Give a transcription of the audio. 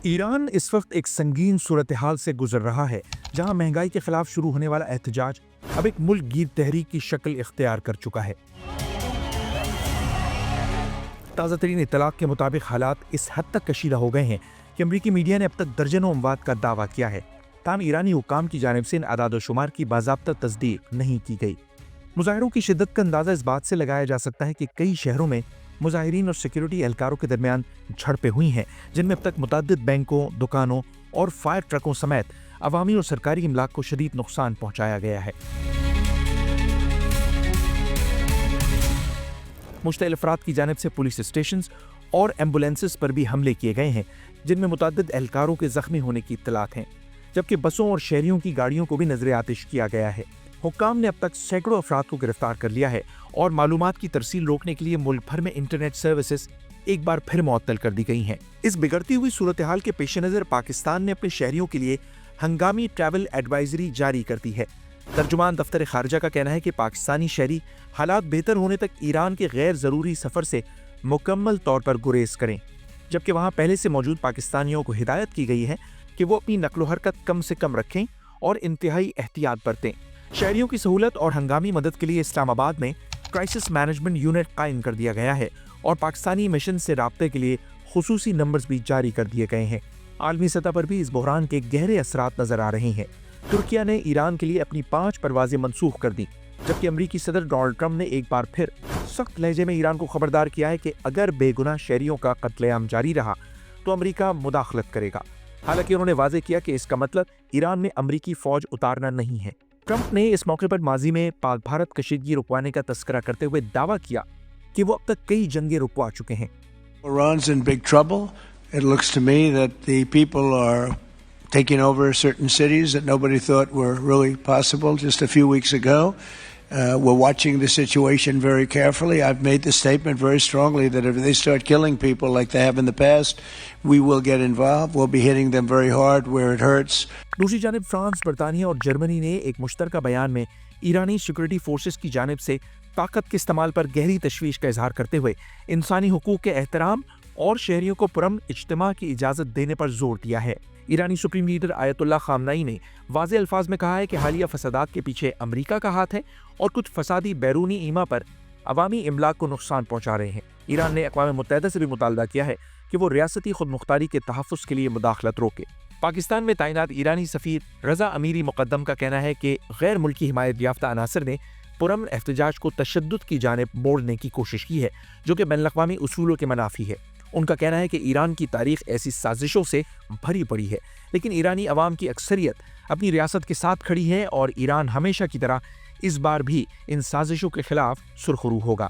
ایران اس وقت ایک سنگین صورتحال سے گزر رہا ہے جہاں مہنگائی کے خلاف شروع ہونے والا احتجاج اب ایک ملک گیر تحریک کی شکل اختیار کر چکا ہے۔ تازہ ترین اطلاعات کے مطابق حالات اس حد تک کشیدہ ہو گئے ہیں کہ امریکی میڈیا نے اب تک درجنوں اموات کا دعویٰ کیا ہے، تاہم ایرانی حکام کی جانب سے ان اعداد و شمار کی باضابطہ تصدیق نہیں کی گئی۔ مظاہروں کی شدت کا اندازہ اس بات سے لگایا جا سکتا ہے کہ کئی شہروں میں مظاہرین اور سیکیورٹی اہلکاروں کے درمیان جھڑپیں ہوئی ہیں، جن میں اب تک متعدد بینکوں، دکانوں اور فائر ٹرکوں سمیت عوامی اور سرکاری املاک کو شدید نقصان پہنچایا گیا ہے۔ مشتعل افراد کی جانب سے پولیس اسٹیشنز اور ایمبولینسز پر بھی حملے کیے گئے ہیں، جن میں متعدد اہلکاروں کے زخمی ہونے کی اطلاعات ہیں، جبکہ بسوں اور شہریوں کی گاڑیوں کو بھی نظر آتش کیا گیا ہے۔ حکام نے اب تک سینکڑوں افراد کو گرفتار کر لیا ہے اور معلومات کی ترسیل روکنے کے لیے ملک بھر میں انٹرنیٹ سروسز ایک بار پھر معطل کر دی گئی ہیں۔ اس بگڑتی ہوئی صورتحال کے پیش نظر پاکستان نے اپنے شہریوں کے لیے ہنگامی ٹریول ایڈوائزری جاری کر دی ہے۔ ترجمان دفتر خارجہ کا کہنا ہے کہ پاکستانی شہری حالات بہتر ہونے تک ایران کے غیر ضروری سفر سے مکمل طور پر گریز کریں، جبکہ وہاں پہلے سے موجود پاکستانیوں کو ہدایت کی گئی ہے کہ وہ اپنی نقل و حرکت کم سے کم رکھیں اور انتہائی احتیاط برتیں۔ شہریوں کی سہولت اور ہنگامی مدد کے لیے اسلام آباد میں کرائسس مینجمنٹ یونٹ قائم کر دیا گیا ہے اور پاکستانی مشن سے رابطے کے لیے خصوصی نمبرز بھی جاری کر دیے گئے ہیں۔ عالمی سطح پر بھی اس بحران کے گہرے اثرات نظر آ رہے ہیں۔ ترکیہ نے ایران کے لیے اپنی 5 پروازیں منسوخ کر دی، جبکہ امریکی صدر ڈونلڈ ٹرمپ نے ایک بار پھر سخت لہجے میں ایران کو خبردار کیا ہے کہ اگر بے گناہ شہریوں کا قتل عام جاری رہا تو امریکہ مداخلت کرے گا۔ حالانکہ انہوں نے واضح کیا کہ اس کا مطلب ایران میں امریکی فوج اتارنا نہیں ہے۔ ٹرمپ نے اس موقع پر ماضی میں پاک بھارت کشیدگی رکوانے کا تذکرہ کرتے ہوئے دعویٰ کیا کہ وہ اب تک کئی جنگیں رکوا چکے ہیں۔ Iran's in big trouble. It looks to me that the people are taking over certain cities that nobody thought were really possible just a few weeks ago. We're watching the situation very carefully. I've made the statement very strongly that if they start killing people like they have in the past, we will get involved. We'll be hitting them very hard where it hurts. دوسری جانب France, برطانیہ اور جرمنی نے ایک مشترکہ بیان میں ایرانی سیکورٹی فورسز کی جانب سے طاقت کے استعمال پر گہری تشویش کا اظہار کرتے ہوئے انسانی حقوق کے احترام اور شہریوں کو پرامن اجتماع کی اجازت دینے پر زور دیا ہے۔ ایرانی سپریم لیڈر آیت اللہ خامنئی نے واضح الفاظ میں کہا ہے کہ حالیہ فسادات کے پیچھے امریکہ کا ہاتھ ہے اور کچھ فسادی بیرونی ایما پر عوامی املاک کو نقصان پہنچا رہے ہیں۔ ایران نے اقوام متحدہ سے بھی مطالبہ کیا ہے کہ وہ ریاستی خود مختاری کے تحفظ کے لیے مداخلت روکے۔ پاکستان میں تعینات ایرانی سفیر رضا امیری مقدم کا کہنا ہے کہ غیر ملکی حمایت یافتہ عناصر نے پرامن احتجاج کو تشدد کی جانب موڑنے کی کوشش کی ہے، جو کہ بین الاقوامی اصولوں کے منافی ہے۔ ان کا کہنا ہے کہ ایران کی تاریخ ایسی سازشوں سے بھری پڑی ہے، لیکن ایرانی عوام کی اکثریت اپنی ریاست کے ساتھ کھڑی ہے اور ایران ہمیشہ کی طرح اس بار بھی ان سازشوں کے خلاف سرخرو ہوگا۔